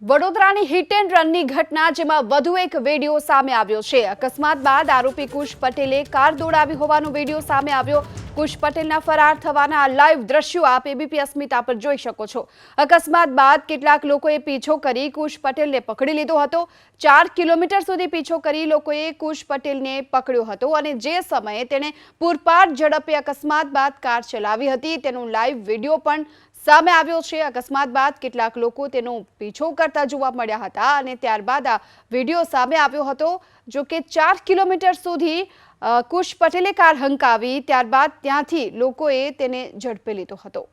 વડોદરાની hit and રનની ઘટના જેમાં વધુ એક વિડીયો સામે આવ્યો છે। અકસ્માત બાદ આરોપી કુશ પટેલે કાર દોડાવી હોવાનો વિડીયો સામે આવ્યો। કુશ પટેલના ફરાર થવાના લાઈવ દ્રશ્યો આપ એબીપી અસ્મિતા પર જોઈ શકો છો। અકસ્માત બાદ કેટલાક લોકોએ પીછો કરી કુશ પટેલને પકડી લીધો હતો। 4 કિલોમીટર સુધી પીછો કરી લોકોએ કુશ પટેલને પકડ્યો હતો અને જે સમયે તેણે પૂરપાટ ઝડપે અકસ્માત બાદ કાર ચલાવી હતી તેનો લાઈવ વિડીયો પણ સામે આવ્યો છે। અકસ્માત બાદ કેટલાક લોકો તેનો પીછો કરતા જોવા મળ્યા હતા અને ત્યારબાદ આ વિડીયો સામે આવ્યો હતો। જો કે 4 કિલોમીટર સુધી કુશ પટેલે કાર હંકાવી ત્યારબાદ ત્યાંથી લોકોએ તેને ઝડપી લીધો હતો।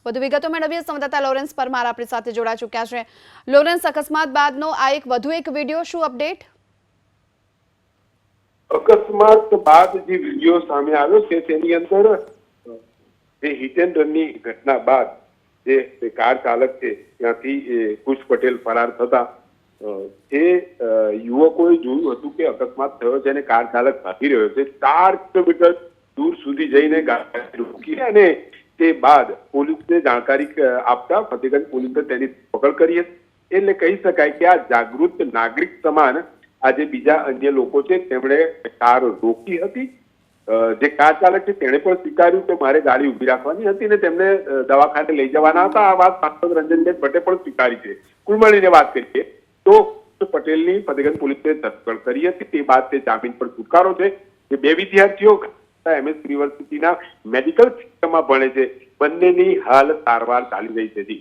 વધુ વિગતો મેળવીએ સંવાદદાતા લોરેન્સ પરમાર આપણી સાથે જોડાઈ ચૂક્યા છે। લોરેન્સ, અકસ્માત બાદનો આ વધુ એક વિડીયો, શું અપડેટ? અકસ્માત બાદ જે વિડીયો સામે આવ્યો છે તેની અંદર જે હિટ એન્ડ રનની ઘટના બાદ જે કાર ચાલક છે ત્યાંથી કુશ પટેલ ફરાર થતા જે યુવકોએ જોયું હતું કે અકસ્માત થયો છે અને કાર ચાલક ભાગી રહ્યો છે। 4 કિલોમીટર દૂર સુધી જઈને ગાડી રોકી અને તે બાદ પોલીસને જાણકારી આપતા ફતેગંજ પોલીસે તેની પકડ કરી હતી। એટલે કહી શકાય કે આ જાગૃત નાગરિક સમાન આજે બીજા અન્ય લોકો છે તેમણે કાર રોકી હતી। જે કાર ચાલક છે તેણે પણ સ્વીકાર્યું કે મારે ગાડી ઉભી રાખવાની હતી ને તેમને દવાખાને લઈ જવાના હતા। આ વાત સાંસદ રંજનબેન ભટ્ટે પણ સ્વીકારી છે। કુલ મળીને વાત કરીએ તો પટેલની ફતેગંજ પોલીસે ધરપકડ કરી હતી। તે બાદ તે જામીન પર છુટકારો છે। જે બે વિદ્યાર્થીઓ MS યુનિવર્સિટીના મેડિકલ સિસ્ટમમાં ભણે છે, બંનેની હાલ સારવાર ચાલી રહી છે।